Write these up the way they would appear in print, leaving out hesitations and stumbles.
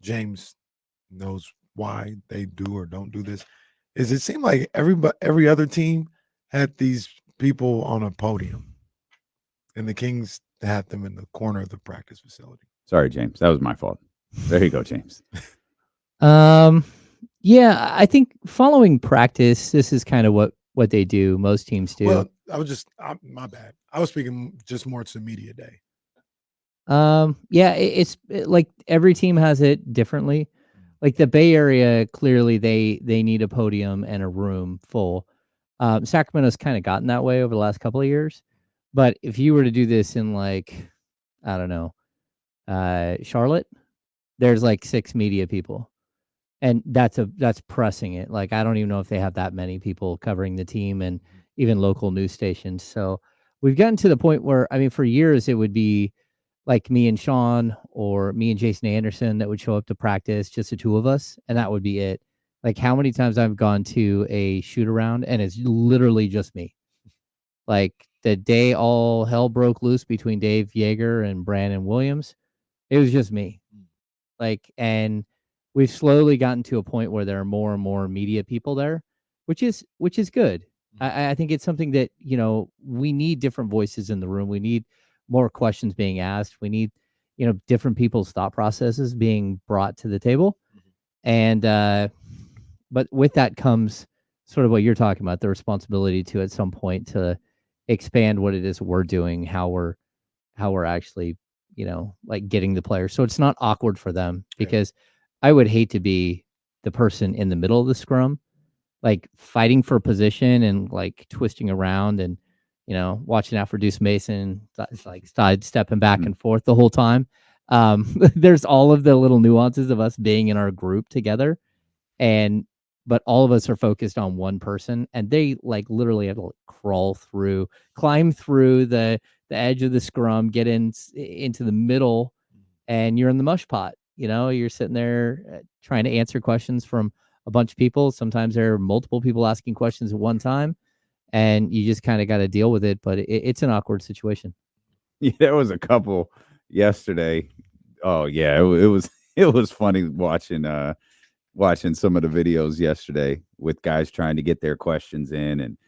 James knows why they do or don't do this, is it seemed like every other team had these people on a podium, and the Kings had them in the corner of the practice facility. Sorry, James. That was my fault. There you go, James. Um, yeah, I think following practice, this is kind of what they do. Most teams do. Well, my bad. I was speaking just more to media day. Yeah, like every team has it differently. Like the Bay Area, clearly they need a podium and a room full. Sacramento's kind of gotten that way over the last couple of years, but if you were to do this in like, I don't know, Charlotte, there's like 6 media people, and that's pressing it. Like I don't even know if they have that many people covering the team, and even local news stations. So we've gotten to the point where, I mean, for years it would be like me and Sean or me and Jason Anderson that would show up to practice, just the two of us, and that would be it. Like how many times I've gone to a shoot around and it's literally just me. Like the day all hell broke loose between Dave Yeager and Brandon Williams, it was just me. Like, and we've slowly gotten to a point where there are more and more media people there, which is good. I think it's something that, we need different voices in the room. We need more questions being asked. We need, different people's thought processes being brought to the table. And but with that comes sort of what you're talking about, the responsibility to at some point to expand what it is we're doing, how we're actually, like getting the players. So it's not awkward for them, because I would hate to be the person in the middle of the scrum, like fighting for position and like twisting around and, watching out for Deuce Mason, like stepping back and forth the whole time. There's all of the little nuances of us being in our group together, but all of us are focused on one person, and they like literally have to like, climb through the edge of the scrum, get into the middle, and you're in the mush pot. You're sitting there trying to answer questions from a bunch of people. Sometimes there are multiple people asking questions at one time, and you just kind of got to deal with it. But it's an awkward situation. Yeah, there was a couple yesterday. Oh yeah, it was funny watching some of the videos yesterday with guys trying to get their questions in, and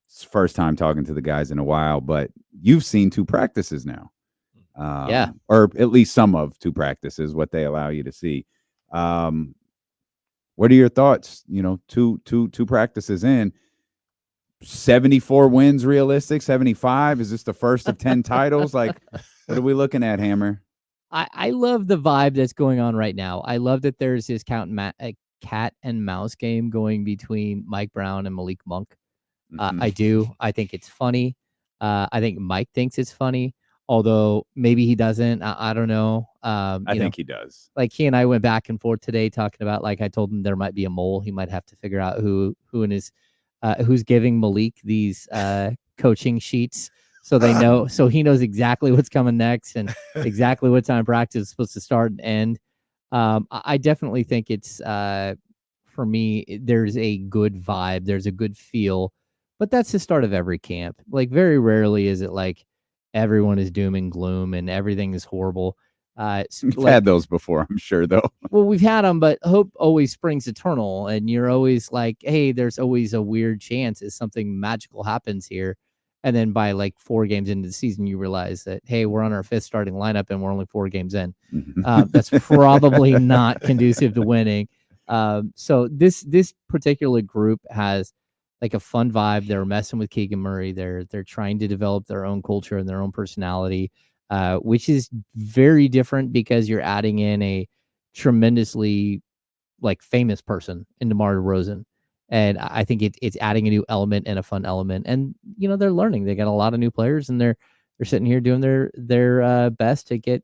it's first time talking to the guys in a while. But you've seen 2 practices now, Yeah. or at least some of 2 practices, what they allow you to see. What are your thoughts? Two practices in. 74 wins realistic, 75. Is this the first of 10 titles? Like, what are we looking at, Hammer? I love the vibe that's going on right now. I love that there's this cat and mouse game going between Mike Brown and Malik Monk. I do. I think it's funny. I think Mike thinks it's funny, although maybe he doesn't. I don't know. I think he does. Like he and I went back and forth today talking about, like, I told him there might be a mole. He might have to figure out who in his who's giving Malik these coaching sheets, so they know, so he knows exactly what's coming next and exactly what time practice is supposed to start and end. I definitely think it's for me, there's a good vibe, there's a good feel, but that's the start of every camp. Like very rarely is it like everyone is doom and gloom and everything is horrible. We've had those before, I'm sure, though. Well, we've had them, but hope always springs eternal. And you're always like, hey, there's always a weird chance that something magical happens here. And then by like 4 games into the season, you realize that, hey, we're on our 5th starting lineup and we're only 4 games in. That's probably not conducive to winning. So this particular group has like a fun vibe. They're messing with Keegan Murray. They're trying to develop their own culture and their own personality. Which is very different because you're adding in a tremendously like famous person in DeMar DeRozan. And I think it's adding a new element and a fun element. And, they're learning. They got a lot of new players, and they're sitting here doing their best to get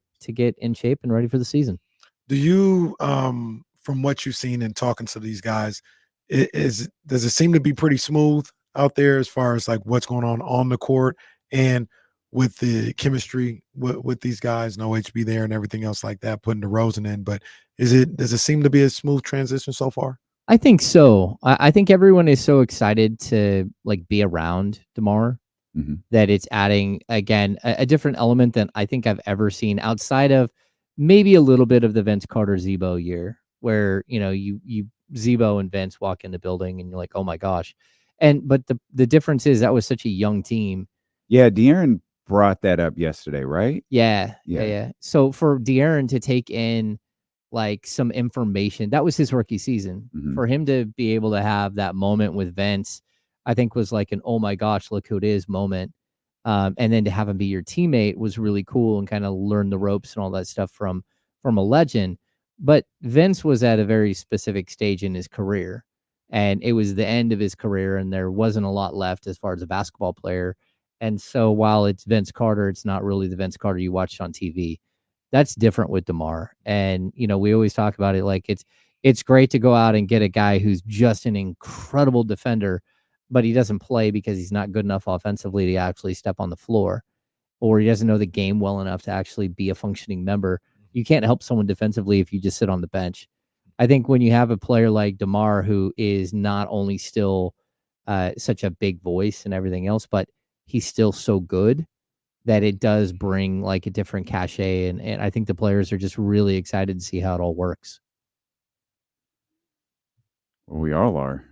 in shape and ready for the season. Do you, from what you've seen and talking to these guys, does it seem to be pretty smooth out there as far as like what's going on the court and with the chemistry with these guys, no HB there and everything else like that, putting DeRozan in? But does it seem to be a smooth transition so far? I think so. I think everyone is so excited to like be around DeMar that it's adding again a different element than I think I've ever seen outside of maybe a little bit of the Vince Carter Zebo year, where you Zebo and Vince walk in the building and you're like, oh my gosh. But the difference is that was such a young team. Yeah, De'Aaron brought that up yesterday, right? Yeah. So for De'Aaron to take in like some information, that was his rookie season. Mhm. For him to be able to have that moment with Vince, I think was like an oh my gosh, look who it is moment. And then to have him be your teammate was really cool and kind of learn the ropes and all that stuff from a legend. But Vince was at a very specific stage in his career, and it was the end of his career, and there wasn't a lot left as far as a basketball player. And so while it's Vince Carter, it's not really the Vince Carter you watched on TV. That's different with DeMar. And we always talk about it like it's great to go out and get a guy who's just an incredible defender, but he doesn't play because he's not good enough offensively to actually step on the floor, or he doesn't know the game well enough to actually be a functioning member. You can't help someone defensively if you just sit on the bench. I think when you have a player like DeMar, who is not only still such a big voice and everything else, but he's still so good that it does bring like a different cachet. And I think the players are just really excited to see how it all works. Well, we all are.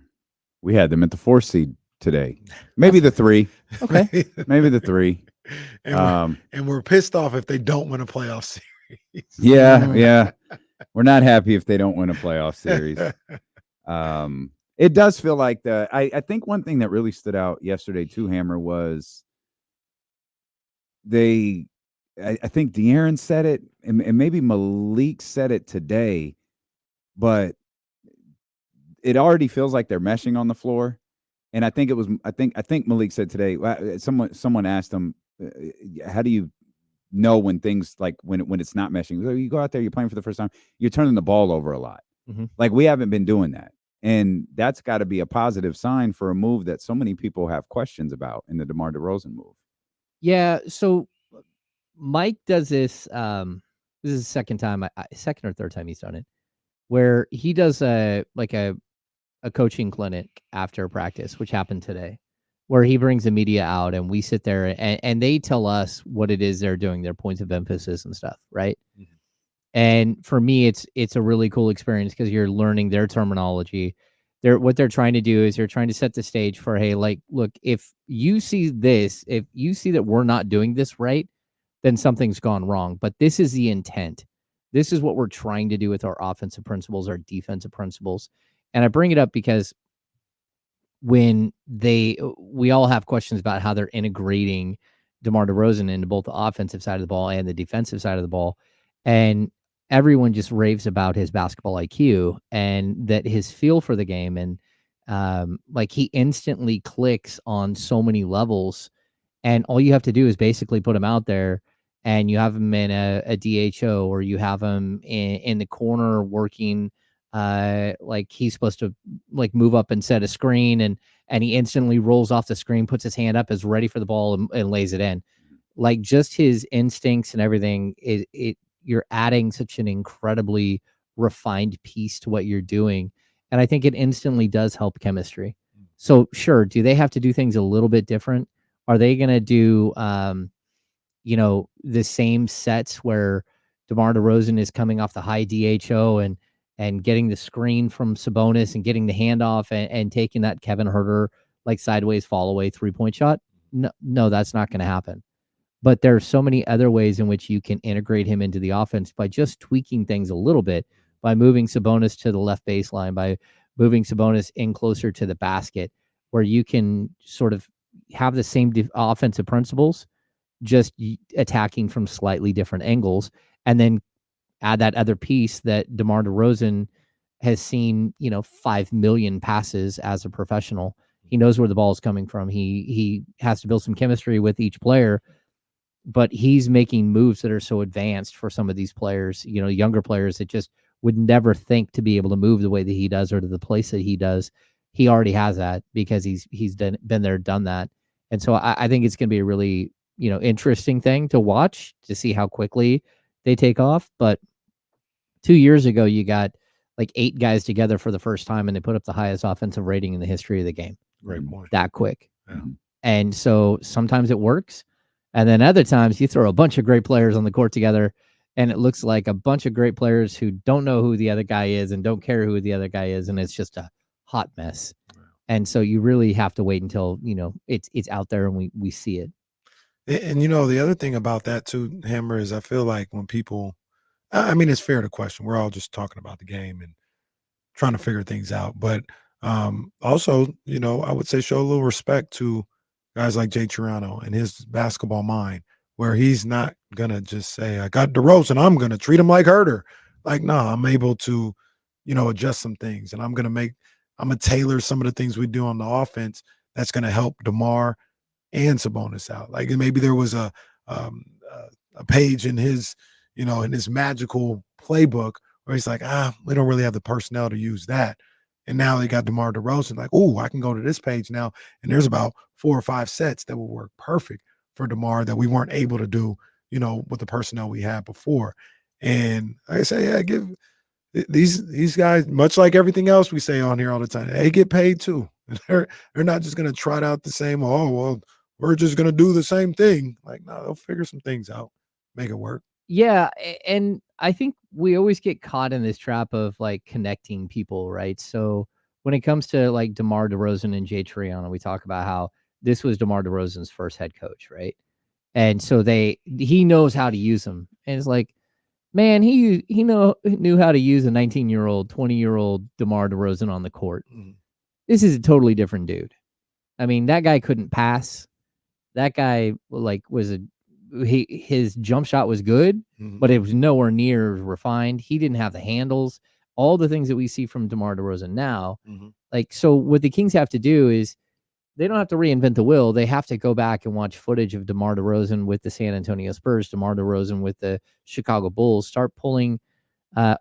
We had them at the 4 seed today. Maybe the 3. Okay. Maybe the 3. And we're pissed off if they don't win a playoff series. Yeah. We're not happy if they don't win a playoff series. It does feel like I think one thing that really stood out yesterday too, Hammer, was I think De'Aaron said it, and maybe Malik said it today, but it already feels like they're meshing on the floor. And I think Malik said today, someone asked him, how do you know when things like when it's not meshing? You go out there, you're playing for the first time, you're turning the ball over a lot. Mm-hmm. Like we haven't been doing that. And that's got to be a positive sign for a move that so many people have questions about in the DeMar DeRozan move. Yeah. So Mike does this. This is the second or third time he's done it, where he does a coaching clinic after practice, which happened today, where he brings the media out and we sit there and they tell us what it is they're doing, their points of emphasis and stuff, right? Mm-hmm. And for me, it's a really cool experience because you're learning their terminology. What they're trying to do is they're trying to set the stage for, hey, like, look, if you see this, if you see that we're not doing this right, then something's gone wrong. But this is the intent. This is what we're trying to do with our offensive principles, our defensive principles. And I bring it up because when we all have questions about how they're integrating DeMar DeRozan into both the offensive side of the ball and the defensive side of the ball. And everyone just raves about his basketball IQ and that his feel for the game. And like he instantly clicks on so many levels. And all you have to do is basically put him out there and you have him in a DHO, or you have him in the corner working like he's supposed to like move up and set a screen, and he instantly rolls off the screen, puts his hand up, is ready for the ball and lays it in. Like just his instincts and everything, you're adding such an incredibly refined piece to what you're doing. And I think it instantly does help chemistry. So sure, do they have to do things a little bit different? Are they going to do, the same sets where DeMar DeRozan is coming off the high DHO and getting the screen from Sabonis and getting the handoff and taking that Kevin Huerter like sideways fall away 3-point shot? No, that's not going to happen. But there are so many other ways in which you can integrate him into the offense by just tweaking things a little bit, by moving Sabonis to the left baseline, by moving Sabonis in closer to the basket, where you can sort of have the same offensive principles, just attacking from slightly different angles, and then add that other piece that DeMar DeRozan has seen, 5 million passes as a professional. He knows where the ball is coming from. He has to build some chemistry with each player, but he's making moves that are so advanced for some of these players, younger players that just would never think to be able to move the way that he does or to the place that he does. He already has that because he's been there, done that. And so I think it's going to be a really, interesting thing to watch to see how quickly they take off. But 2 years ago, you got like 8 guys together for the first time and they put up the highest offensive rating in the history of the game. Great point. That quick. Yeah. And so sometimes it works. And then other times you throw a bunch of great players on the court together and it looks like a bunch of great players who don't know who the other guy is and don't care who the other guy is, and it's just a hot mess. And so you really have to wait until it's out there and we see it. And the other thing about that too, Hammer, is I feel like when people, I mean, it's fair to question. We're all just talking about the game and trying to figure things out. But also, I would say show a little respect to guys like Jay Triano and his basketball mind, where he's not gonna just say, "I got DeRozan, I'm gonna treat him like Herder." Like, no, I'm able to, adjust some things, and I'm gonna tailor some of the things we do on the offense that's gonna help DeMar and Sabonis out. Like maybe there was um, a page in his, in his magical playbook where he's like, we don't really have the personnel to use that. And now they got DeMar DeRozan, like, oh, I can go to this page now, and there's about 4 or 5 sets that will work perfect for DeMar that we weren't able to do, with the personnel we had before. And like I say, yeah, give these guys, much like everything else we say on here all the time, they get paid too. They're not just gonna trot out the same, oh well, we're just gonna do the same thing. Like, no, they'll figure some things out, make it work. Yeah, and I think we always get caught in this trap of like connecting people, right? So when it comes to like DeMar DeRozan and Jay Triano, we talk about how this was DeMar DeRozan's first head coach, right? And so he knows how to use them, and it's like, man, he knew how to use a 19-year-old, 20-year-old DeMar DeRozan on the court. This is a totally different dude. I mean, that guy couldn't pass. That guy his jump shot was good, but it was nowhere near refined. He didn't have the handles, all the things that we see from DeMar DeRozan now. Like, so what the Kings have to do is they don't have to reinvent the wheel. They have to go back and watch footage of DeMar DeRozan with the San Antonio Spurs, DeMar DeRozan with the Chicago Bulls, start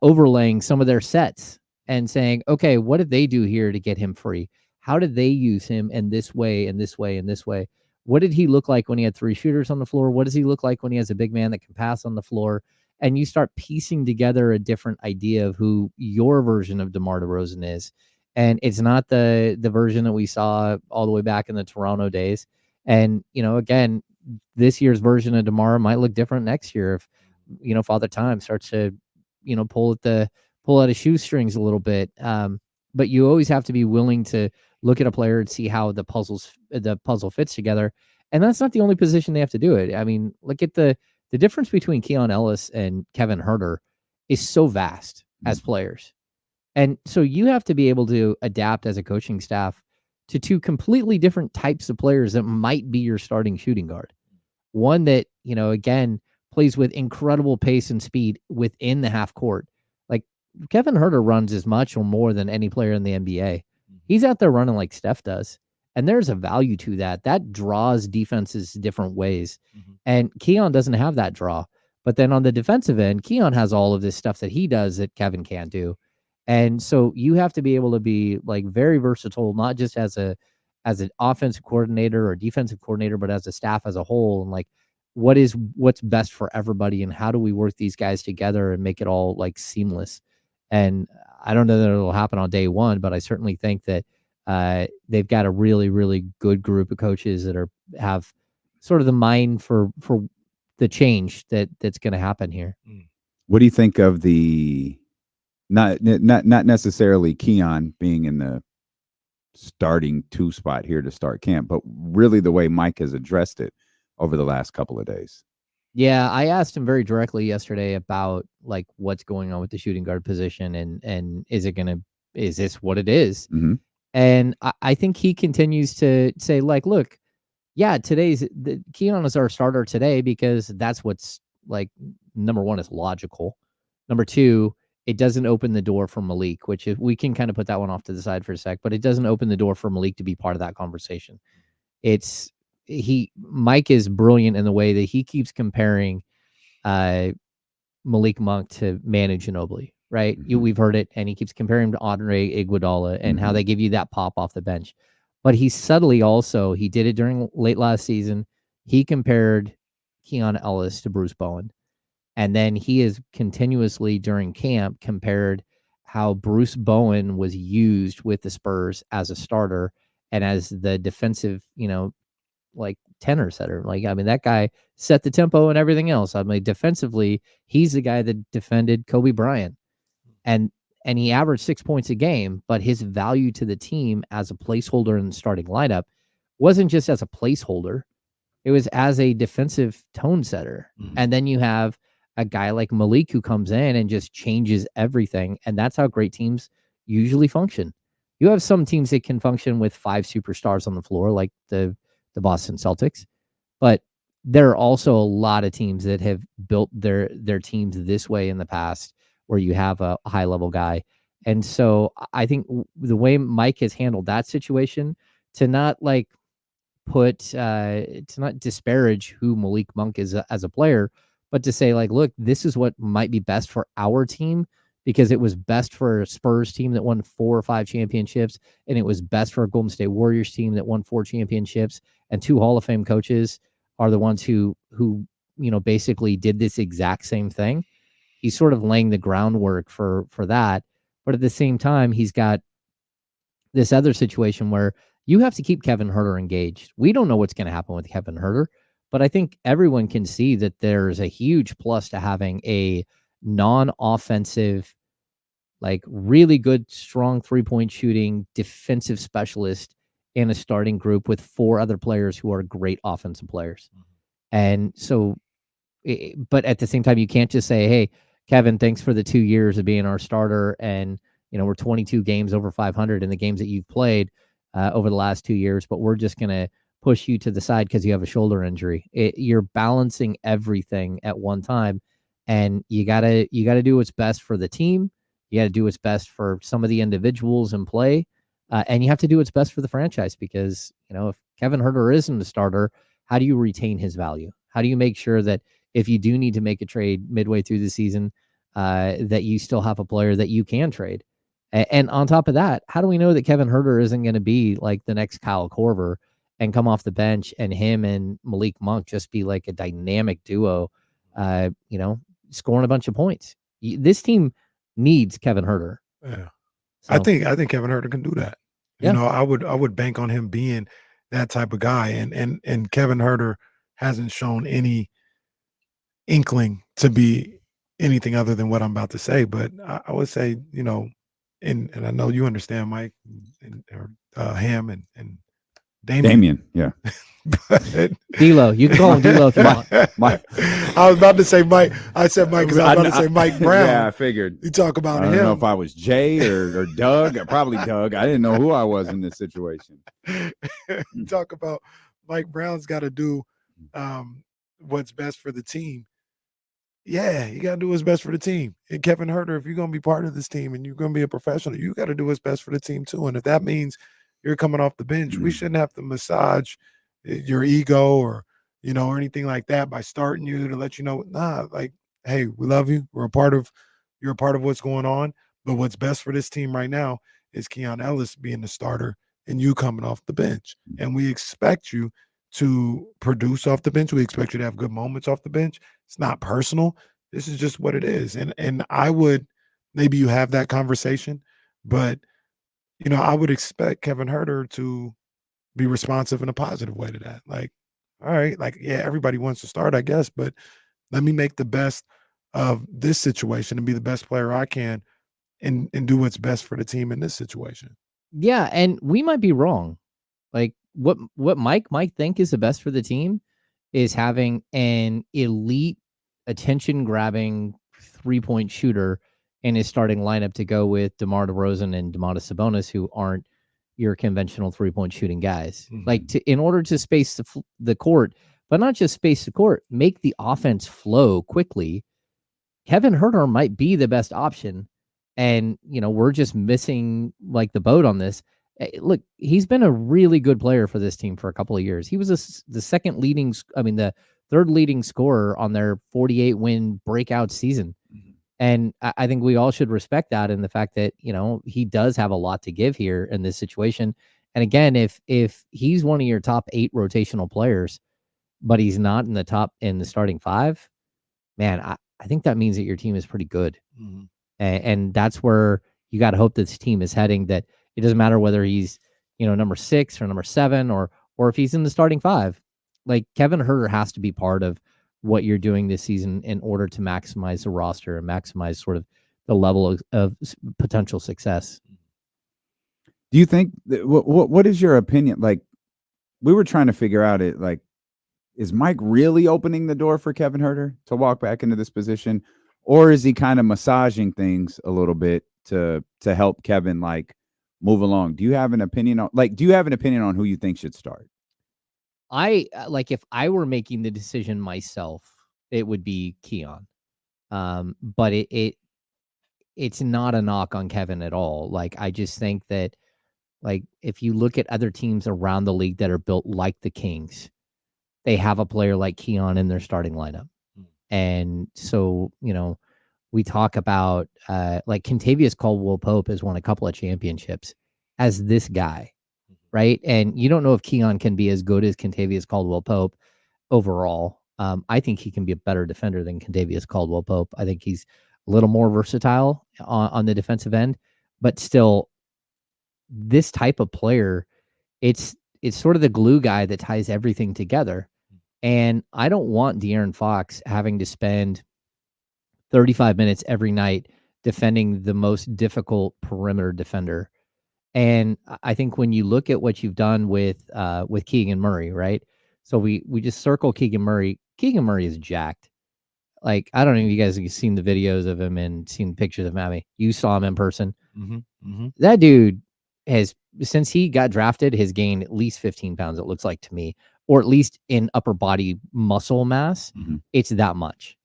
overlaying some of their sets and saying, okay, what did they do here to get him free? How did they use him in this way and this way and this way? What did he look like when he had 3 shooters on the floor? What does he look like when he has a big man that can pass on the floor? And you start piecing together a different idea of who your version of DeMar DeRozan is. And it's not the version that we saw all the way back in the Toronto days. And, again, this year's version of DeMar might look different next year if, Father Time starts to, pull at his shoestrings a little bit. But you always have to be willing to look at a player and see how the puzzle fits together. And that's not the only position they have to do it. I mean, look at the difference between Keon Ellis and Kevin Huerter is so vast as players. And so you have to be able to adapt as a coaching staff to 2 completely different types of players that might be your starting shooting guard. One that, again, plays with incredible pace and speed within the half court. Like Kevin Huerter runs as much or more than any player in the NBA. He's out there running like Steph does. And there's a value to that. That draws defenses different ways. And Keon doesn't have that draw. But then on the defensive end, Keon has all of this stuff that he does that Kevin can't do. And so you have to be able to be like very versatile, not just as an offensive coordinator or defensive coordinator, but as a staff as a whole. And like, what's best for everybody, and how do we work these guys together and make it all like seamless? And I don't know that it'll happen on day one, but I certainly think that they've got a really, really good group of coaches that have sort of the mind for the change that's going to happen here. What do you think of the not necessarily Keon being in the starting 2 spot here to start camp, but really the way Mike has addressed it over the last couple of days? Yeah, I asked him very directly yesterday about like what's going on with the shooting guard position and is this what it is? And I think he continues to say like, look, yeah, Keon is our starter today because that's what's like, number one, is logical. Number 2, it doesn't open the door for Malik, which we can kind of put that one off to the side for a sec, but it doesn't open the door for Malik to be part of that conversation. Mike is brilliant in the way that he keeps comparing Malik Monk to Manu Ginobili, right? We've heard it, and he keeps comparing him to Andre Iguodala and how they give you that pop off the bench. But he subtly also, he did it during late last season, he compared Keon Ellis to Bruce Bowen. And then he is continuously during camp compared how Bruce Bowen was used with the Spurs as a starter and as the defensive, like tenor setter. Like, I mean, that guy set the tempo and everything else. I mean, defensively, he's the guy that defended Kobe Bryant, and he averaged 6 points a game, but his value to the team as a placeholder in the starting lineup wasn't just as a placeholder. It was as a defensive tone setter. And then you have a guy like Malik who comes in and just changes everything. And that's how great teams usually function. You have some teams that can function with 5 superstars on the floor, like the Boston Celtics, but there are also a lot of teams that have built their teams this way in the past, where you have a high level guy. And so I think the way Mike has handled that situation, to not like to not disparage who Malik Monk is as a player, but to say, like, look, this is what might be best for our team, because it was best for a Spurs team that won 4 or 5 championships, and it was best for a Golden State Warriors team that won 4 championships, and 2 Hall of Fame coaches are the ones who basically did this exact same thing. He's sort of laying the groundwork for that, but at the same time, he's got this other situation where you have to keep Kevin Huerter engaged. We don't know what's going to happen with Kevin Huerter, but I think everyone can see that there's a huge plus to having a non-offensive, like really good, strong 3-point shooting defensive specialist in a starting group with 4 other players who are great offensive players. And so, but at the same time, you can't just say, hey, Kevin, thanks for the 2 years of being our starter. And, we're 22 games over 500 in the games that you've played over the last 2 years, but we're just going to push you to the side because you have a shoulder injury. You're balancing everything at one time, and you gotta do what's best for the team. You got to do what's best for some of the individuals in play, and you have to do what's best for the franchise, because if Kevin Huerter isn't the starter, how do you retain his value? How do you make sure that if you do need to make a trade midway through the season, that you still have a player that you can trade? And on top of that, how do we know that Kevin Huerter isn't going to be like the next Kyle Korver and come off the bench, and him and Malik Monk just be like a dynamic duo, scoring a bunch of points? This team needs Kevin Huerter. Yeah. So, I think Kevin Huerter can do that. Yeah. I would bank on him being that type of guy, and Kevin Huerter hasn't shown any inkling to be anything other than what I'm about to say. But I would say, and I know you understand, Mike, or Ham and Damian, yeah. But D'Lo, you can call him D'Lo if you want. I was about to say Mike. I said Mike because I was about to say Mike Brown. Yeah, I figured. You talk about him. I don't know if I was Jay or Doug. Probably Doug. I didn't know who I was in this situation. You talk about Mike Brown's got to do what's best for the team. Yeah, you got to do what's best for the team. And Kevin Huerter, if you're going to be part of this team and you're going to be a professional, you got to do what's best for the team too. And if that means you're coming off the bench, we shouldn't have to massage your ego or anything like that by starting you to let you know, nah, like, hey, we love you. You're a part of what's going on. But what's best for this team right now is Keon Ellis being the starter and you coming off the bench. And we expect you to produce off the bench. We expect you to have good moments off the bench. It's not personal. This is just what it is. And I would, maybe you have that conversation, but I would expect Kevin Huerter to be responsive in a positive way to that. Like, all right, like, yeah, everybody wants to start, I guess, but let me make the best of this situation and be the best player I can and do what's best for the team in this situation. Yeah, and we might be wrong. Like, what Mike might think is the best for the team is having an elite, attention-grabbing 3-point shooter in his starting lineup to go with DeMar DeRozan and Domantas Sabonis, who aren't your conventional 3-point shooting guys. Mhm. Like, in order to space the court, but not just space the court, make the offense flow quickly, Kevin Huerter might be the best option. And, we're just missing like the boat on this. Look, he's been a really good player for this team for a couple of years. He was the third leading scorer on their 48-win breakout season. Mhm. And I think we all should respect that, and the fact that, he does have a lot to give here in this situation. And again, if he's one of your top 8 rotational players, but he's not in the starting 5, man, I think that means that your team is pretty good. Mhm. And that's where you got to hope this team is heading, that it doesn't matter whether he's, number 6 or number 7 or if he's in the starting 5. like Kevin Herter has to be part of what you're doing this season in order to maximize the roster and maximize sort of the level of potential success. Do you think what is your opinion? Like, we were trying to figure out it. Like, is Mike really opening the door for Kevin Herter to walk back into this position, or is he kind of massaging things a little bit to help Kevin like move along? Do you have an opinion on who you think should start? I like if I were making the decision myself, it would be Keon. But it's not a knock on Kevin at all. Like I just think that like if you look at other teams around the league that are built like the Kings, they have a player like Keon in their starting lineup. And so, we talk about like Kentavious Caldwell Pope has won a couple of championships as this guy, right? And you don't know if Keon can be as good as Kentavious Caldwell Pope overall. I think he can be a better defender than Kentavious Caldwell Pope. I think he's a little more versatile on the defensive end, but still, this type of player, it's sort of the glue guy that ties everything together. And I don't want De'Aaron Fox having to spend 35 minutes every night defending the most difficult perimeter defender. And I think when you look at what you've done with Keegan Murray, right? So we just circle Keegan Murray. Keegan Murray is jacked. Like, I don't know if you guys have seen the videos of him and seen pictures of him. I mean, you saw him in person. That dude has, since he got drafted, has gained at least 15 pounds, it looks like to me, or at least in upper body muscle mass. It's that much.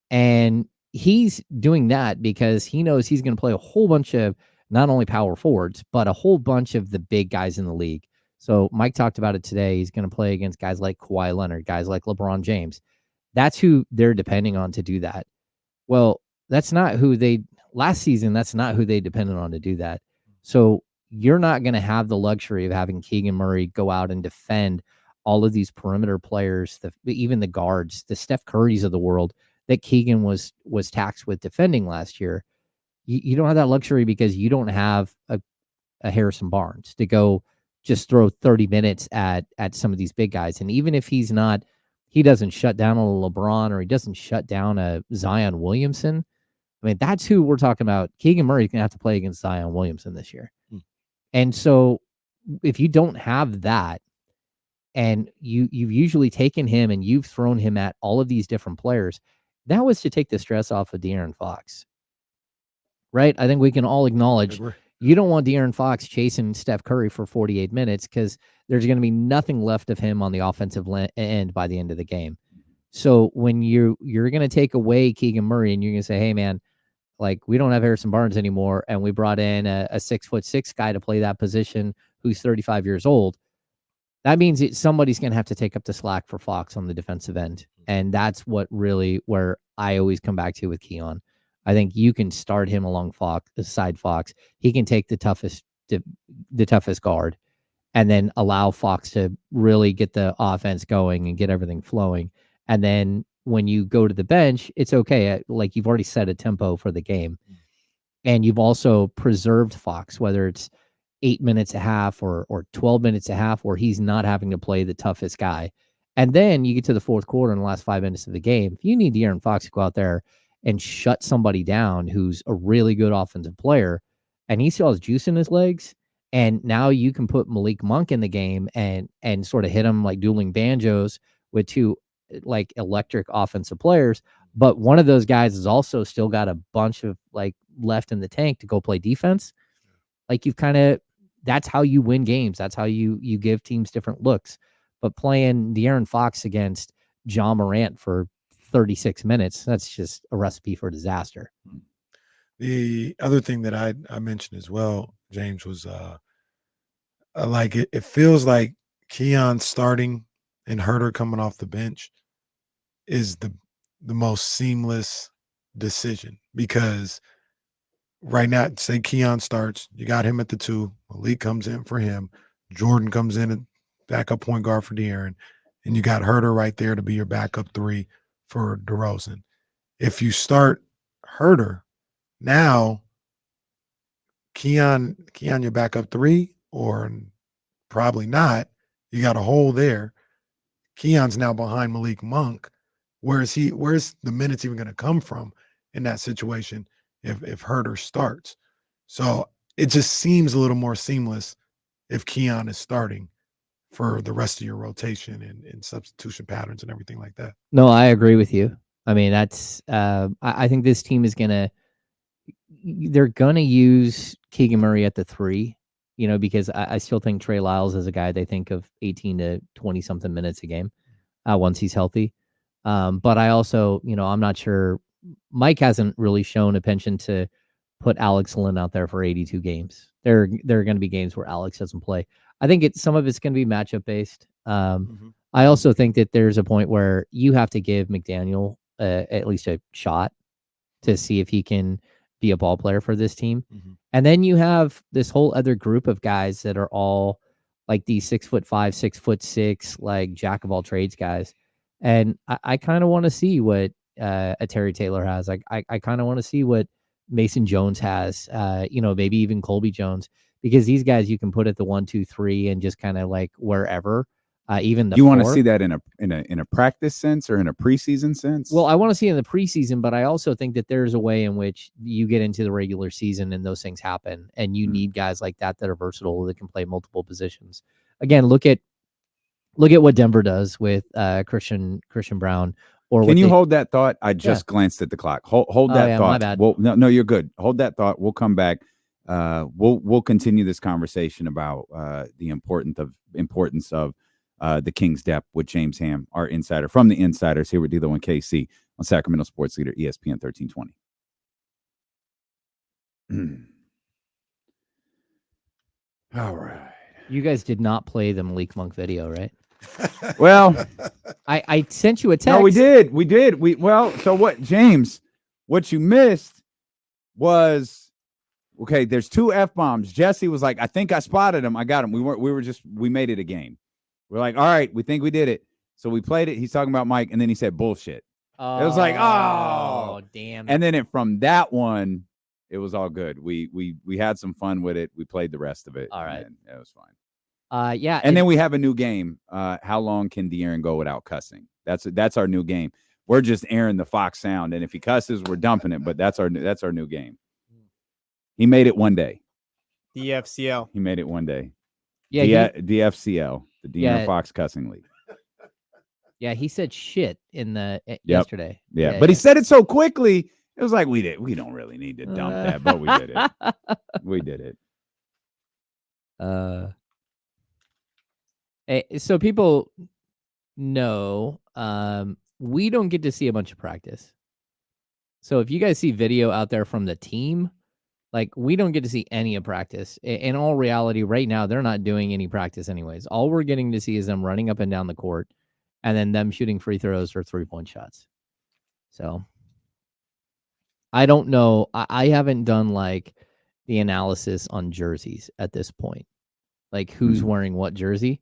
And he's doing that because he knows he's going to play a whole bunch of not only power forwards, but a whole bunch of the big guys in the league. So Mike talked about it today. He's going to play against guys like Kawhi Leonard, guys like LeBron James. That's who they're depending on to do that. Well, that's not who last season, that's not who they depended on to do that. So you're not going to have the luxury of having Keegan Murray go out and defend all of these perimeter players, even the guards, the Steph Currys of the world that Keegan was taxed with defending last year. You don't have that luxury because you don't have a Harrison Barnes to go just throw 30 minutes at some of these big guys. And even if he doesn't shut down a LeBron or he doesn't shut down a Zion Williamson, I mean, that's who we're talking about. Keegan Murray's going to have to play against Zion Williamson this year. And so if you don't have that, and you've usually taken him and you've thrown him at all of these different players, that was to take the stress off of De'Aaron Fox. Right? I think we can all acknowledge you don't want De'Aaron Fox chasing Steph Curry for 48 minutes because there's going to be nothing left of him on the offensive end by the end of the game. So when you're going to take away Keegan Murray and you're going to say, hey, man, like we don't have Harrison Barnes anymore, and we brought in a 6'6" guy to play that position who's 35 years old, that means somebody's going to have to take up the slack for Fox on the defensive end. And that's where I always come back to with Keon. I think you can start him along side Fox. He can take the toughest guard and then allow Fox to really get the offense going and get everything flowing. And then when you go to the bench, it's okay. Like you've already set a tempo for the game. And you've also preserved Fox, whether it's 8 minutes a half or 12 minutes a half, where he's not having to play the toughest guy. And then you get to the fourth quarter in the last 5 minutes of the game. If you need De'Aaron Fox to go out there and shut somebody down who's a really good offensive player, and he still has juice in his legs, and now you can put Malik Monk in the game and sort of hit him like dueling banjos with two like electric offensive players. But one of those guys has also still got a bunch of like left in the tank to go play defense. Like that's how you win games. That's how you give teams different looks. But playing De'Aaron Fox against John Morant for 36 minutes, that's just a recipe for disaster. The other thing that I mentioned as well, James, was like it feels like Keon starting and Herter coming off the bench is the most seamless decision, because right now, say Keon starts, you got him at the 2, Malik comes in for him, Jordan comes in and backup point guard for De'Aaron, and you got Herter right there to be your backup 3 for DeRozan. If you start Herter, now Keon your backup 3, or probably not. You got a hole there. Keon's now behind Malik Monk. Where's the minutes even going to come from in that situation if Herter starts? So it just seems a little more seamless if Keon is starting for the rest of your rotation and substitution patterns and everything like that. No, I agree with you. I mean, that's I think this team is they're gonna use Keegan Murray at the 3, because I still think Trey Lyles is a guy they think of 18 to 20 something minutes a game once he's healthy. But I also, I'm not sure. Mike hasn't really shown a penchant to put Alex Lynn out there for 82 games. There are going to be games where Alex doesn't play. I think some of it's going to be matchup based. I also think that there's a point where you have to give McDaniel at least a shot to see if he can be a ball player for this team. And then you have this whole other group of guys that are all like these 6'5", 6'6", like jack of all trades guys. And I kind of want to see what a Terry Taylor has. Like I kind of want to see what Mason Jones has. Maybe even Colby Jones, because these guys you can put at the 1, 2, 3 and just kind of like wherever. Even the you want to 4. see that in a practice sense or in a preseason sense? Well, I want to see it in the preseason, but I also think that there's a way in which you get into the regular season and those things happen, and you need guys like that are versatile, that can play multiple positions. Again, look at what Denver does with Christian Brown. Or can you hold that thought? I just glanced at the clock. Hold that thought. My bad. Well, no, you're good. Hold that thought. We'll come back. We'll continue this conversation about the importance of the King's depth with James Ham, our insider from the Insiders, here with D'Lo and KC on Sacramento Sports Leader ESPN 1320. All right. You guys did not play the Malik Monk video, right? Well, I sent you a text. No, we did. So what, James? What you missed was, okay, there's 2 F-bombs. Jesse was like, I think I spotted him. I got him. We made it a game. We're like, all right, we think we did it. So we played it. He's talking about Mike, and then he said bullshit. It was like, oh, damn. And then from that one, it was all good. We had some fun with it. We played the rest of it. All right. And it was fine. Yeah. And then we have a new game. How long can De'Aaron go without cussing? That's our new game. We're just airing the Fox sound, and if he cusses, we're dumping it. But that's our new game. He made it one day. DFCL. He made it one day. Yeah. DFCL, the De'Aaron Fox cussing league. Yeah, he said shit in the yesterday. Yeah, but he said it so quickly. It was like we don't really need to dump that, but we did it. We did it. So people know we don't get to see a bunch of practice. So if you guys see video out there from the team, like we don't get to see any of practice. In all reality, right now, they're not doing any practice anyways. All we're getting to see is them running up and down the court and then them shooting free throws or 3-point shots. So I don't know. I haven't done like the analysis on jerseys at this point, like who's wearing what jersey.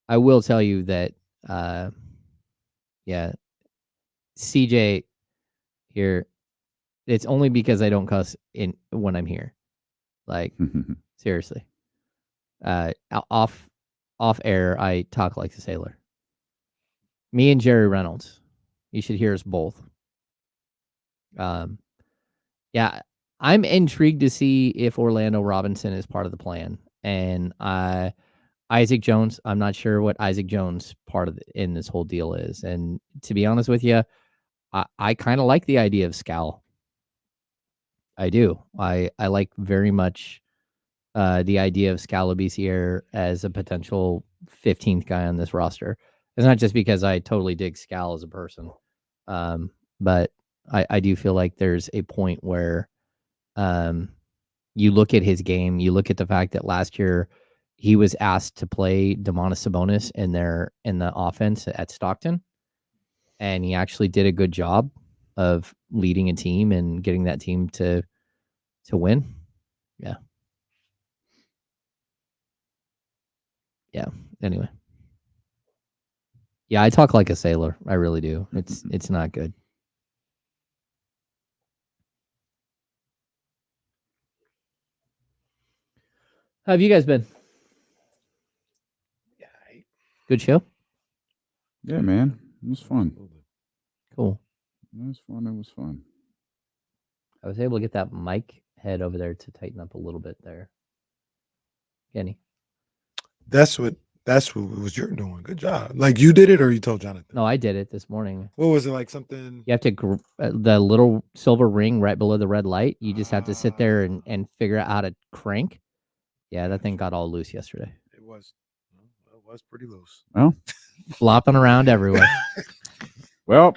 I will tell you that, CJ here, it's only because I don't cuss when I'm here. Like, seriously. Off air, I talk like a sailor. Me and Jerry Reynolds. You should hear us both. Yeah, I'm intrigued to see if Orlando Robinson is part of the plan. And Isaac Jones, I'm not sure what Isaac Jones part of in this whole deal is. And to be honest with you, I kind of like the idea of Scal. I do. I like very much the idea of Scal Labissiere as a potential 15th guy on this roster. It's not just because I totally dig Scal as a person, but I do feel like there's a point where you look at his game, you look at the fact that last year he was asked to play Domantas Sabonis in the offense at Stockton, and he actually did a good job of leading a team and getting that team to win. Yeah. Anyway. Yeah, I talk like a sailor. I really do. It's not good. How have you guys been? Yeah. Good show? Yeah, man. It was fun. Absolutely. Cool. It was fun. It was fun. I was able to get that mic head over there to tighten up a little bit there. Kenny. That's what was you're doing. Good job. Like you did it, or you told Jonathan? No, I did it this morning. What was it like? Something. You have to the little silver ring right below the red light. You just have to sit there and figure out how to crank. Yeah, that thing got all loose yesterday. It was pretty loose. Well, Flopping around everywhere. well.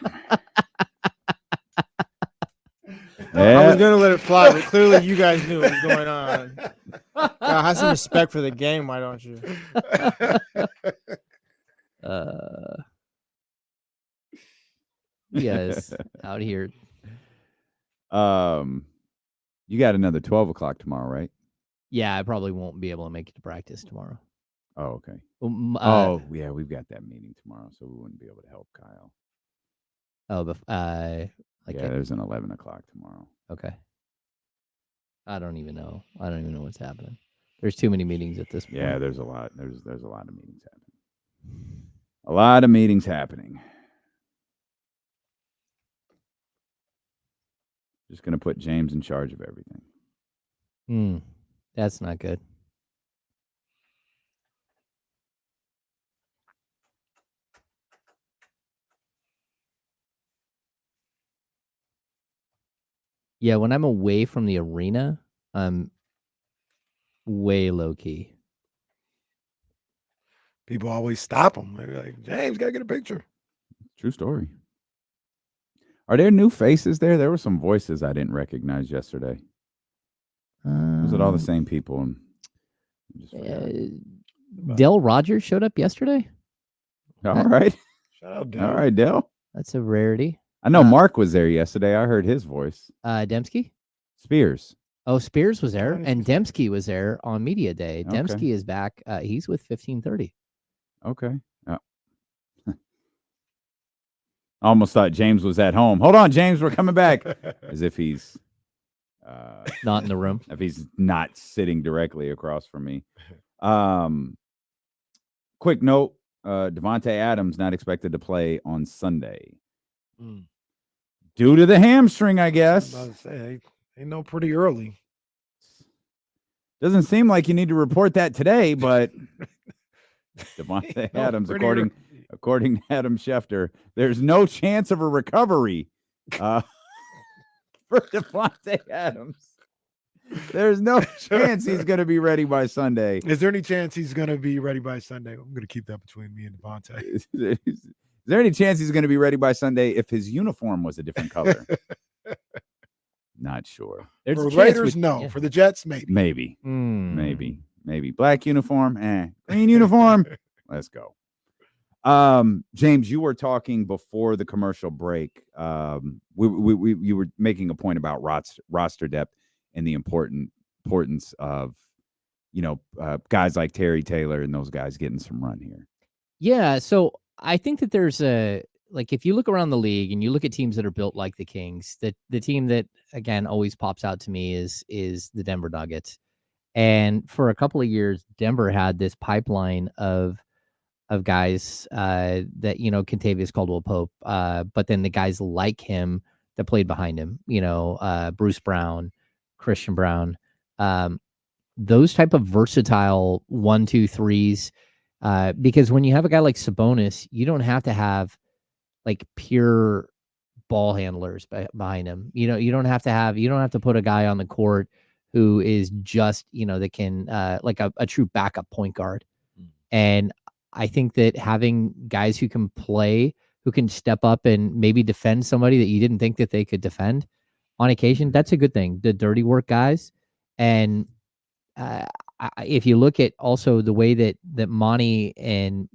I was gonna let it fly, but clearly you guys knew what was going on. Have some respect for the game, why don't you? Yes, out here. You got another 12 o'clock tomorrow, right? Yeah, I probably won't be able to make it to practice tomorrow. Oh, okay. Yeah, we've got that meeting tomorrow, so we wouldn't be able to help Kyle. Oh, but there's an 11 o'clock tomorrow. Okay. I don't even know what's happening. There's too many meetings at this point. Yeah, there's a lot. There's a lot of meetings happening. A lot of meetings happening. Just gonna put James in charge of everything. That's not good. Yeah, when I'm away from the arena, I'm way low key. People always stop him. They're like, James, gotta get a picture. True story. Are there new faces there? There were some voices I didn't recognize yesterday. Was it all the same people? Dell Rogers showed up yesterday. All right. Shout out, Dell. All right, Dell. That's a rarity. I know Mark was there yesterday. I heard his voice. Dembski? Spears. Oh, Spears was there, and Dembski was there on Media Day. Okay. Dembski is back. He's with 1530. Okay. I almost thought James was at home. Hold on, James, we're coming back. As if he's not in the room. If he's not sitting directly across from me. Quick note, Devontae Adams not expected to play on Sunday. Due to the hamstring, I guess. I was about to say, they know pretty early. Doesn't seem like you need to report that today, but Devontae Adams, according to Adam Schefter, there's no chance of a recovery for Devontae Adams. There's no chance he's going to be ready by Sunday. Is there any chance he's going to be ready by Sunday? I'm going to keep that between me and Devontae. Is there any chance he's going to be ready by Sunday if his uniform was a different color? Not sure. For the Raiders, no. Yeah. For the Jets, maybe. Maybe. Black uniform, Green uniform, let's go. James, you were talking before the commercial break. You were making a point about roster depth and the importance of, guys like Terry Taylor and those guys getting some run here. Yeah, so I think that there's if you look around the league and you look at teams that are built like the Kings, the team that again always pops out to me is the Denver Nuggets. And for a couple of years, Denver had this pipeline of guys that, Kentavious Caldwell-Pope, but then the guys like him that played behind him, Bruce Brown, Christian Brown, those type of versatile 1, 2, 3s. Because when you have a guy like Sabonis, you don't have to have like pure ball handlers behind him. You don't have to put a guy on the court who is just, that can like a true backup point guard. And I think that having guys who can play, who can step up and maybe defend somebody that you didn't think that they could defend on occasion, that's a good thing. The dirty work guys. And if you look at also the way that Monty and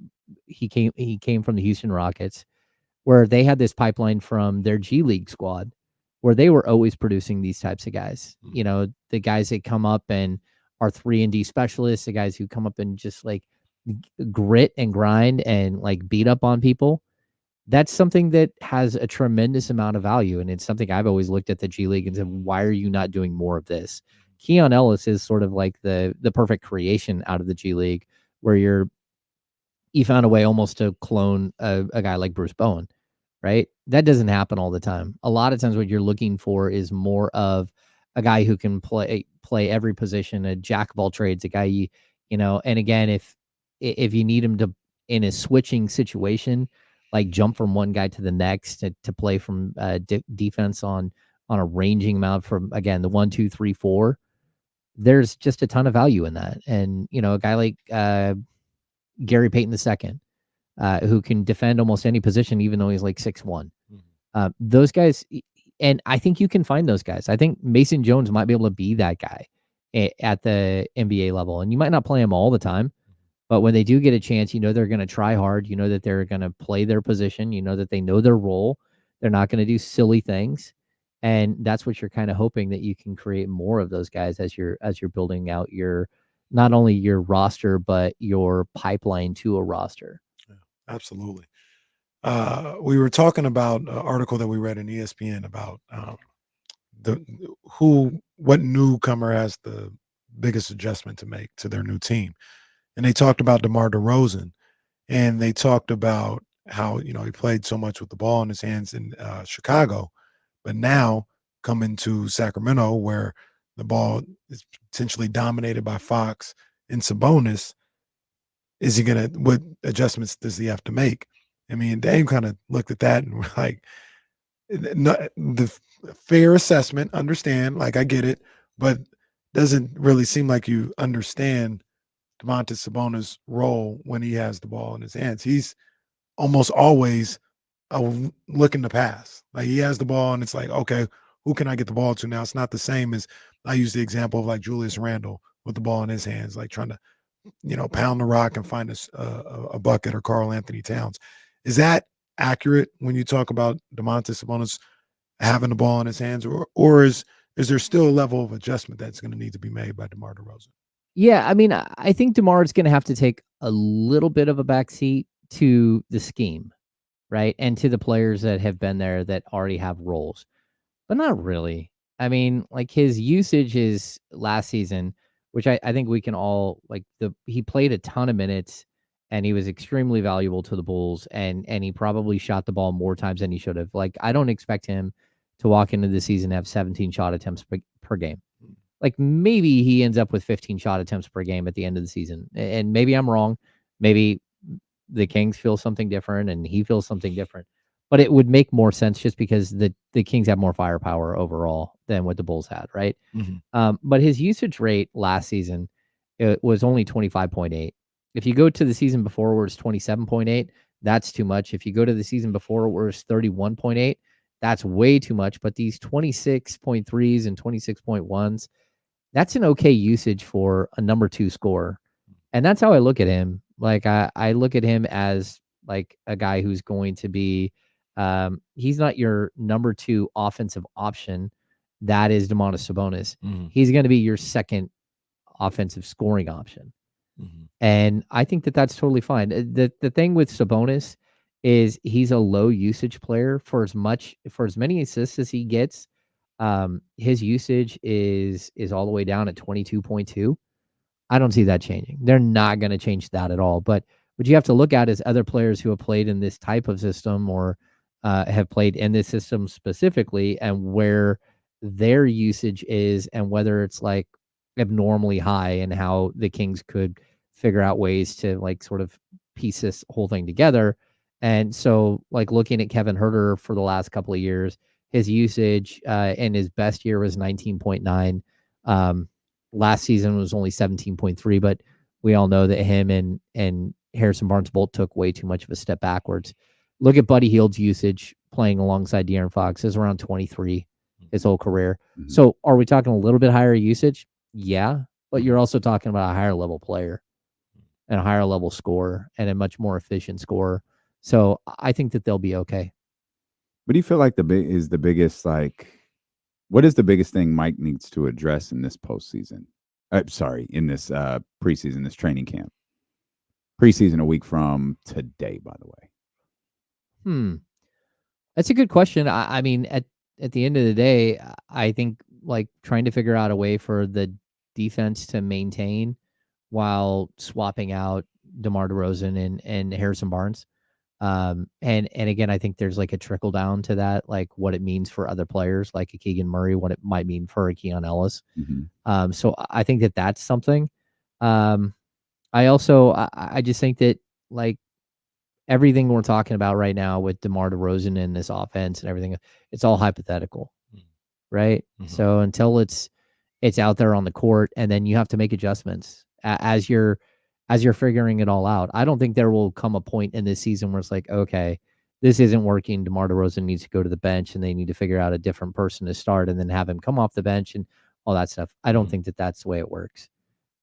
he came from the Houston Rockets, where they had this pipeline from their G League squad, where they were always producing these types of guys. The guys that come up and are 3-and-D specialists, the guys who come up and just like grit and grind and like beat up on people. That's something that has a tremendous amount of value. And it's something I've always looked at the G League and said, why are you not doing more of this? Keon Ellis is sort of like the perfect creation out of the G League, where you're, he found a way almost to clone a guy like Bruce Bowen, right? That doesn't happen all the time. A lot of times what you're looking for is more of a guy who can play every position, a jack of all trades, a guy and again, if you need him to in a switching situation, like jump from one guy to the next to play from defense on a ranging amount from again the 1, 2, 3, 4, there's just a ton of value in that. And a guy like Gary Payton II, who can defend almost any position, even though he's like 6'1". Those guys, and I think you can find those guys. I think Mason Jones might be able to be that guy at the NBA level, and you might not play him all the time, but when they do get a chance, they're going to try hard. You know that they're going to play their position. You know that they know their role. They're not going to do silly things, and that's what you're kind of hoping that you can create more of those guys as you're building out your not only your roster but your pipeline to a roster. Yeah, absolutely. We were talking about an article that we read in ESPN about what newcomer has the biggest adjustment to make to their new team. And they talked about DeMar DeRozan, and they talked about how, he played so much with the ball in his hands in Chicago, but now coming to Sacramento where the ball is potentially dominated by Fox and Sabonis, what adjustments does he have to make? I mean, Dame kind of looked at that and were like, the fair assessment, understand, like I get it, but doesn't really seem like you understand Domantas Sabonis' role when he has the ball in his hands. He's almost always looking to pass. Like he has the ball and it's like, okay, who can I get the ball to now? It's not the same as I use the example of like Julius Randle with the ball in his hands, like trying to, pound the rock and find a bucket, or Karl Anthony Towns. Is that accurate when you talk about Domantas Sabonis having the ball in his hands, or is there still a level of adjustment that's going to need to be made by DeMar DeRozan? Yeah, I mean, I think DeMar is going to have to take a little bit of a backseat to the scheme, right? And to the players that have been there that already have roles, but not really. I mean, like his usage is last season, which I think we can all he played a ton of minutes and he was extremely valuable to the Bulls and he probably shot the ball more times than he should have. Like, I don't expect him to walk into the season and have 17 shot attempts per game. Like maybe he ends up with 15 shot attempts per game at the end of the season. And maybe I'm wrong. Maybe the Kings feel something different and he feels something different. But it would make more sense just because the Kings have more firepower overall than what the Bulls had, right? Mm-hmm. But his usage rate last season, it was only 25.8. If you go to the season before where it's 27.8, that's too much. If you go to the season before where it's 31.8, that's way too much. But these 26.3s and 26.1s, that's an okay usage for a number 2 scorer. And that's how I look at him. Like I look at him as like a guy who's going to be he's not your number 2 offensive option. That is Domantas Sabonis. Mm-hmm. He's going to be your second offensive scoring option. Mm-hmm. And I think that that's totally fine. The thing with Sabonis is he's a low usage player for as many assists as he gets. His usage is all the way down at 22.2. I don't see that changing. They're not going to change that at all. But what you have to look at is other players who have played in this type of system or have played in this system specifically and where their usage is and whether it's like abnormally high and how the Kings could figure out ways to like sort of piece this whole thing together. And so like looking at Kevin Huerter for the last couple of years, his usage in his best year was 19.9. Last season was only 17.3, but we all know that him and Harrison Barnes-Bolt took way too much of a step backwards. Look at Buddy Hield's usage playing alongside De'Aaron Fox is around 23 his whole career. Mhm. So are we talking a little bit higher usage? Yeah, but you're also talking about a higher level player and a higher level scorer and a much more efficient scorer. So I think that they'll be okay. What do you feel like what is the biggest thing Mike needs to address in this postseason? In this preseason, this training camp. Preseason a week from today, by the way. That's a good question. I mean, at the end of the day, I think like trying to figure out a way for the defense to maintain while swapping out DeMar DeRozan and Harrison Barnes. And again, I think there's like a trickle down to that, like what it means for other players, like a Keegan Murray, what it might mean for a Keon Ellis. So I think that that's something. I just think that like everything we're talking about right now with DeMar DeRozan and this offense and everything, it's all hypothetical, right? So until it's out there on the court, and then you have to make adjustments as you're figuring it all out. I don't think there will come a point in this season where it's like, okay, this isn't working. DeMar DeRozan needs to go to the bench, and they need to figure out a different person to start, and then have him come off the bench and all that stuff. I don't think that that's the way it works.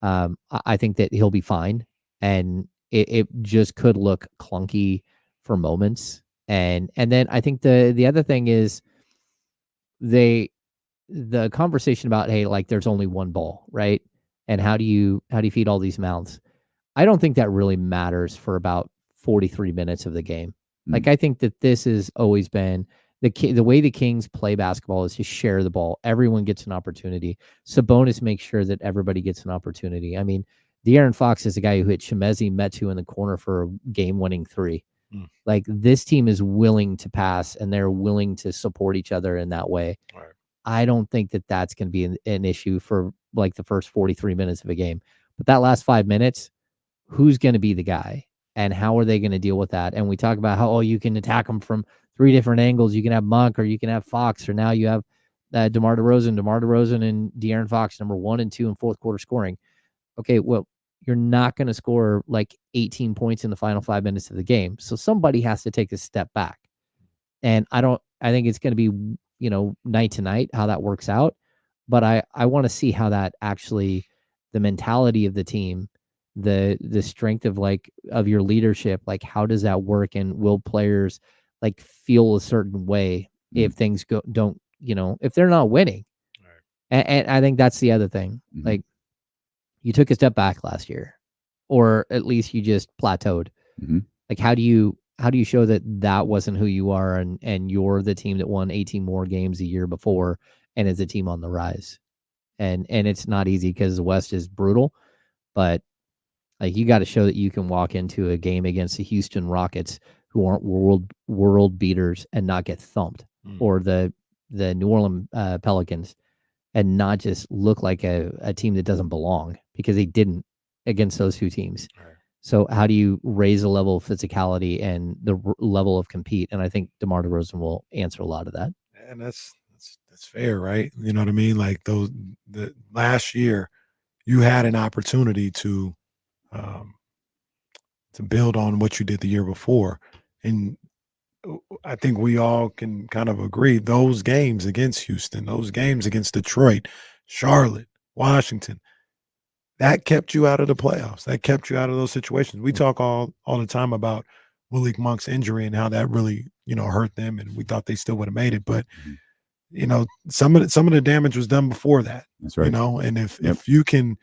I think that he'll be fine, and it just could look clunky for moments. And then I think the other thing is the conversation about, hey, like there's only one ball, right? And how do you feed all these mouths? I don't think that really matters for about 43 minutes of the game. Like I think that this has always been the way the Kings play basketball is to share the ball. Everyone gets an opportunity. Sabonis makes sure that everybody gets an opportunity. I mean, De'Aaron Fox is a guy who hit Chimezie Metu in the corner for a game-winning 3. Like this team is willing to pass, and they're willing to support each other in that way. Right. I don't think that that's going to be an issue for like the first 43 minutes of a game. But that last 5 minutes, who's going to be the guy, and how are they going to deal with that? And we talk about how, you can attack them from 3 different angles. You can have Monk, or you can have Fox, or now you have DeMar DeRozan and De'Aaron Fox, number 1 and 2 in fourth quarter scoring. Okay, well, you're not going to score like 18 points in the final 5 minutes of the game. So somebody has to take a step back. And I think it's going to be, night to night how that works out. But I want to see how that actually, the mentality of the team, the strength of your leadership, like how does that work, and will players like feel a certain way if things don't, if they're not winning. Right. And I think that's the other thing. Like you took a step back last year, or at least you just plateaued. Like how do you show that wasn't who you are, and you're the team that won 18 more games a year before and is a team on the rise? And it's not easy because the West is brutal, but like you got to show that you can walk into a game against the Houston Rockets, who aren't world beaters, and not get thumped, or the New Orleans Pelicans, and not just look like a team that doesn't belong, because they didn't against those two teams. Right. So how do you raise the level of physicality and the level of compete? And I think DeMar DeRozan will answer a lot of that. And that's fair, right? You know what I mean? Like the last year, you had an opportunity to build on what you did the year before, and I think we all can kind of agree those games against Houston, those games against Detroit, Charlotte, Washington, that kept you out of the playoffs. That kept you out of those situations. We talk all the time about Malik Monk's injury and how that really, hurt them, and we thought they still would have made it. But, some of the damage was done before that. That's right. And if you can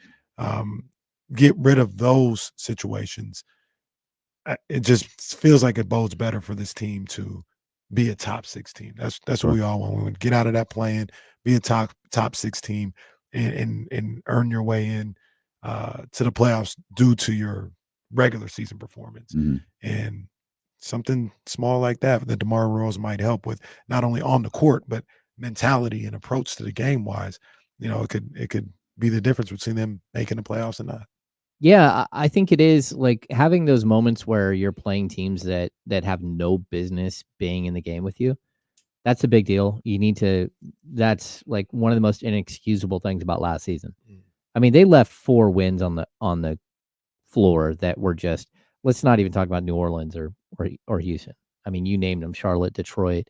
get rid of those situations, it just feels like it bodes better for this team to be a top 6 team. That's what we all want. We want to get out of that play-in, be a top 6 team, and earn your way in to the playoffs due to your regular season performance. And something small like that DeMar DeRozan might help with, not only on the court, but mentality and approach to the game wise. It could be the difference between them making the playoffs and not. Yeah, I think it is like having those moments where you're playing teams that have no business being in the game with you. That's a big deal. That's like one of the most inexcusable things about last season. I mean, they left 4 wins on the floor that were just, let's not even talk about New Orleans or Houston. I mean, you named them: Charlotte, Detroit,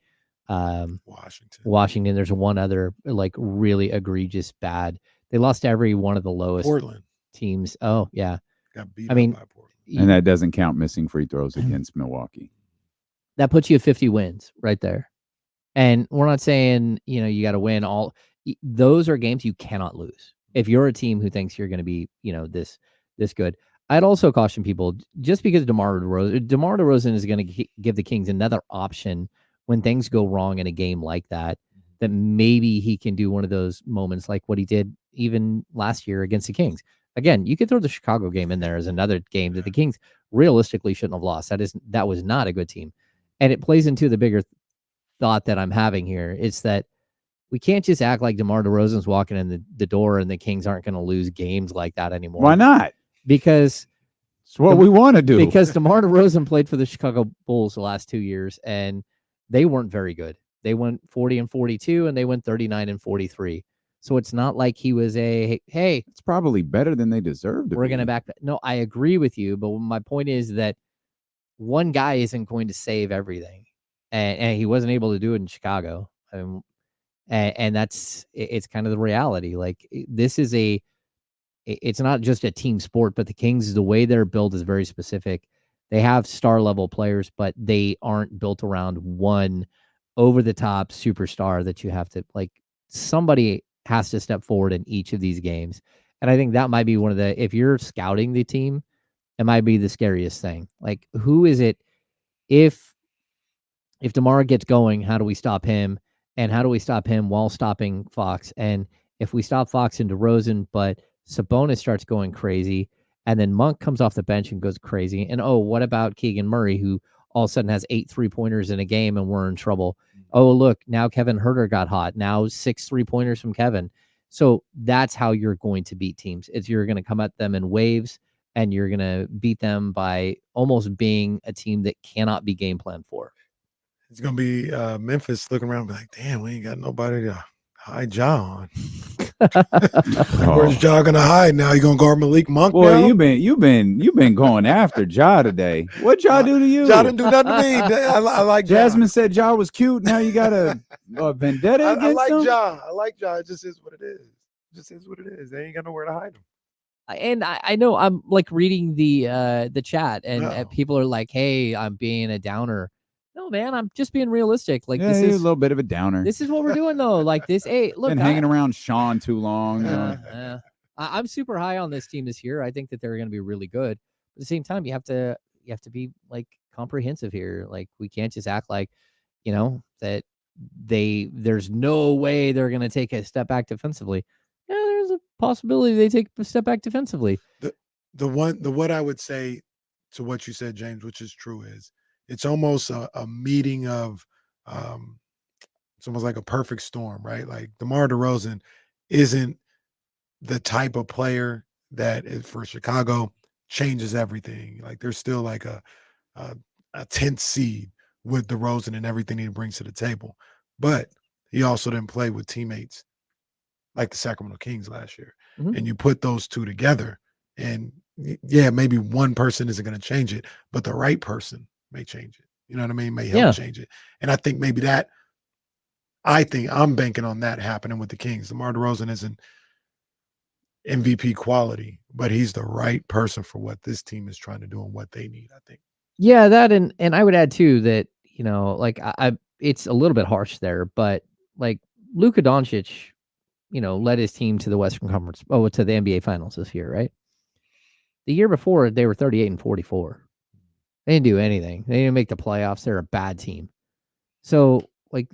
Washington. There's one other like really egregious bad. They lost every one of the lowest Portland teams. Oh yeah, got beat up by Portland. And that doesn't count missing free throws against Milwaukee. That puts you at 50 wins right there. And we're not saying, you got to win all. Those are games you cannot lose. If you're a team who thinks you're going to be, this good. I'd also caution people, just because DeMar DeRozan is going to give the Kings another option when things go wrong in a game like that maybe he can do one of those moments like what he did even last year against the Kings. again, you could throw the Chicago game in there as another game that the Kings realistically shouldn't have lost. That was not a good team. And it plays into the bigger thought that I'm having here. It's that we can't just act like DeMar DeRozan's walking in the door and the Kings aren't going to lose games like that anymore. Why not? Because it's what we want to do. Because DeMar DeRozan played for the Chicago Bulls the last 2 years, and they weren't very good. They went 40-42, and they went 39-43. So it's not like he was hey, it's probably better than they deserve to we're be. going to back. No, I agree with you, but my point is that one guy isn't going to save everything, and he wasn't able to do it in Chicago. And it's kind of the reality. Like, this is it's not just a team sport, but the Kings, the way they're built is very specific. They have star level players, but they aren't built around one over the top superstar that you have to, like, somebody has to step forward in each of these games. And I think that might be one of if you're scouting the team, it might be the scariest thing. Like, who is it? If DeMar gets going, how do we stop him? And how do we stop him while stopping Fox? And if we stop Fox and DeRozan, but Sabonis starts going crazy, and then Monk comes off the bench and goes crazy. And what about Keegan Murray, who all of a sudden has 8 3-pointers in a game and we're in trouble? Oh, look, now Kevin Huerter got hot. Now 6 3-pointers from Kevin. So that's how you're going to beat teams. You're going to come at them in waves, and you're going to beat them by almost being a team that cannot be game planned for. It's going to be Memphis looking around and be like, damn, we ain't got nobody to hide Ja on. Where's Ja going to hide now? You going to guard Malik Monk Boy, now? you've been going after Ja today. What Ja do to you? Ja didn't do nothing to me. I like Jasmine Ja. said Ja was cute. Now you got a vendetta against him? I like Ja. It just is what it is. It just is what it is. They ain't got nowhere to hide him. And I know I'm like reading the chat, and people are like, hey, I'm being a downer. No, man, I'm just being realistic. Like, this is a little bit of a downer. This is what we're doing, though. Like, this, hey, look, been hanging around Sean too long. I'm super high on this team this year. I think that they're going to be really good. At the same time, you have to be like comprehensive here. Like, we can't just act like, that there's no way they're going to take a step back defensively. Yeah, there's a possibility they take a step back defensively. What I would say to what you said, James, which is true, is it's almost a meeting of it's almost like a perfect storm, right? Like, DeMar DeRozan isn't the type of player that is, for Chicago, changes everything. Like, there's still like a 10th seed with DeRozan and everything he brings to the table. But he also didn't play with teammates like the Sacramento Kings last year. Mm-hmm. And you put those two together, and yeah, maybe one person isn't going to change it, but the right person may change it. You know what I mean? May help change it. And I think maybe I'm banking on that happening with the Kings. DeMar DeRozan isn't MVP quality, but he's the right person for what this team is trying to do and what they need, I think. Yeah, that, and I would add too that, like, it's a little bit harsh there, but like Luka Doncic, led his team to the Western Conference, to the NBA Finals this year, right? The year before, they were 38-44. They didn't do anything. They didn't make the playoffs. They're a bad team. So, like,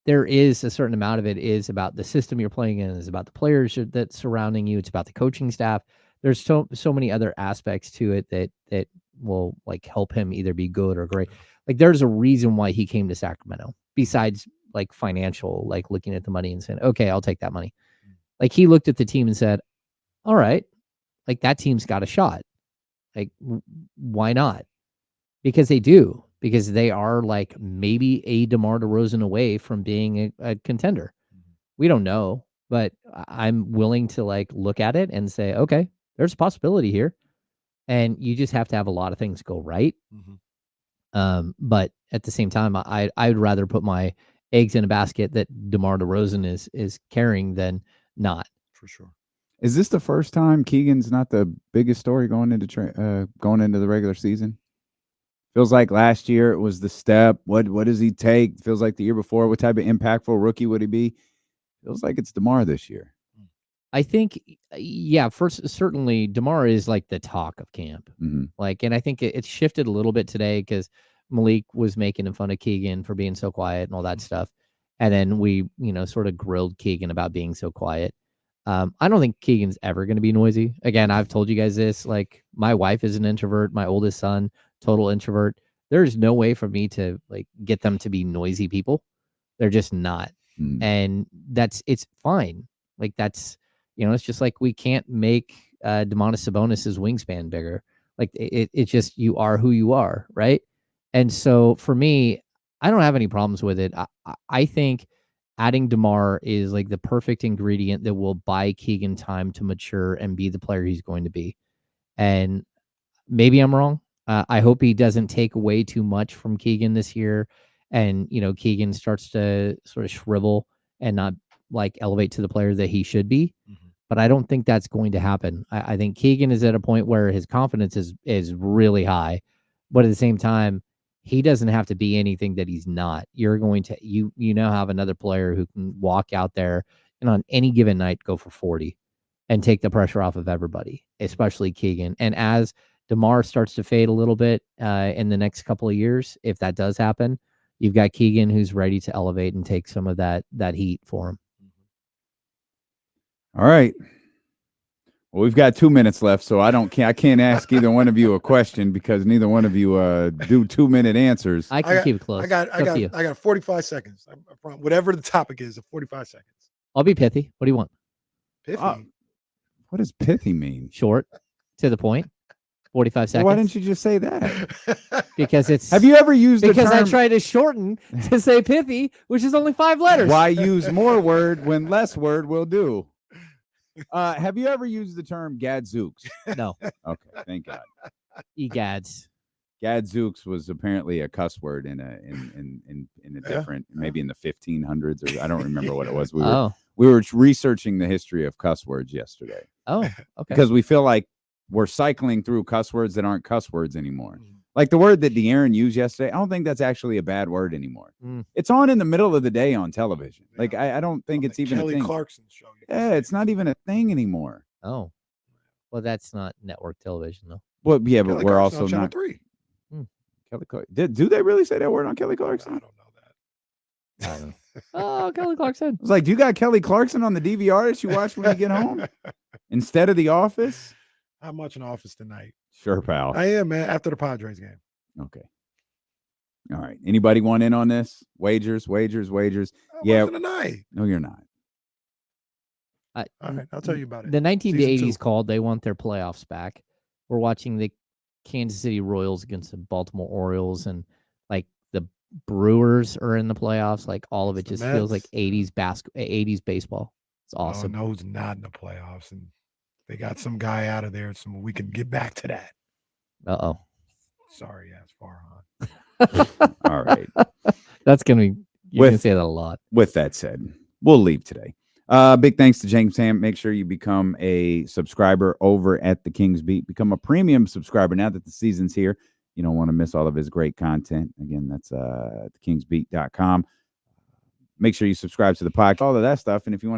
there is a certain amount of it is about the system you're playing in, is about the players that's surrounding you. It's about the coaching staff. There's so many other aspects to it that will, like, help him either be good or great. Like, there's a reason why he came to Sacramento, besides like financial, like looking at the money and saying, okay, I'll take that money. Like, he looked at the team and said, all right, like, that team's got a shot. Like, why not? Because they do. Because they are, like, maybe a DeMar DeRozan away from being a contender. We don't know, but I'm willing to, like, look at it and say, okay, there's a possibility here. And you just have to have a lot of things go right. Mm-hmm. But at the same time, I'd rather put my eggs in a basket that DeMar DeRozan is carrying than not. For sure. Is this the first time Keegan's not the biggest story going into the regular season? Feels like last year it was the step. What does he take? Feels like the year before, what type of impactful rookie would he be? Feels like it's DeMar this year. I think, certainly DeMar is like the talk of camp. Mm-hmm. Like, and I think it's shifted a little bit today because Malik was making fun of Keegan for being so quiet and all that stuff. And then we, sort of grilled Keegan about being so quiet. I don't think Keegan's ever going to be noisy. Again, I've told you guys this. Like, my wife is an introvert. My oldest son, total introvert. There's no way for me to like get them to be noisy people. They're just not. And it's fine. Like, that's, it's just like we can't make Domantas Sabonis's wingspan bigger. Like, it's just, you are who you are, right? And so for me, I don't have any problems with it. I think adding DeMar is like the perfect ingredient that will buy Keegan time to mature and be the player he's going to be. And maybe I'm wrong. I hope he doesn't take away too much from Keegan this year. And, Keegan starts to sort of shrivel and not like elevate to the player that he should be. But I don't think that's going to happen. I think Keegan is at a point where his confidence is really high. But at the same time, he doesn't have to be anything that he's not. You're going to, you now have another player who can walk out there and on any given night go for 40 and take the pressure off of everybody, especially Keegan. And as DeMar starts to fade a little bit in the next couple of years, if that does happen, you've got Keegan who's ready to elevate and take some of that heat for him. All right. Well, we've got 2 minutes left, so I can't ask either one of you a question because neither one of you do 2-minute answers. I can keep it close. I got 45 seconds. Whatever the topic is, 45 seconds. I'll be pithy. What do you want? Pithy. What does pithy mean? Short, to the point. 45 seconds. Well, why didn't you just say that? Because it's. Have you ever used because the term, I try to shorten to say pithy, which is only 5 letters. Why use more word when less word will do? Have you ever used the term gadzooks? No. Okay, thank God. Egads. Gadzooks was apparently a cuss word in a different, maybe in the 1500s, or I don't remember what it was. We were researching the history of cuss words yesterday. Oh, okay. Because we feel like we're cycling through cuss words that aren't cuss words anymore. Like the word that De'Aaron used yesterday, I don't think that's actually a bad word anymore. It's on in the middle of the day on television. Yeah. Like I don't think it's even Kelly a thing. Clarkson show. Yeah, it's not even a thing anymore. Oh, well, that's not network television though. Well, yeah, Kelly but we're Clarkson also on not. Channel 3. Kelly Clarkson. Do they really say that word on Kelly Clarkson? I don't know that. I don't know. Oh, Kelly Clarkson. I was like, do you got Kelly Clarkson on the DVR that you watch when you get home instead of The Office? I'm watching Office tonight. Sure, pal. I am, man. After the Padres game. Okay. All right. Anybody want in on this? Wagers. Yeah. Tonight. No, you're not. All right. I'll tell you about it. The 1980s Season 2. called. They want their playoffs back. We're watching the Kansas City Royals against the Baltimore Orioles, and like the Brewers are in the playoffs. Like all of it just feels like 80s baseball. It's awesome. Oh, no, who's not in the playoffs, and they got some guy out of there, so we can get back to that. Uh-oh. Sorry, yeah, it's far on. All right. That's gonna be. You're gonna say that a lot. With that said, we'll leave today. Big thanks to James Ham. Make sure you become a subscriber over at the King's Beat. Become a premium subscriber now that the season's here. You don't want to miss all of his great content. Again, that's thekingsbeat.com. Make sure you subscribe to the podcast, all of that stuff. And if you want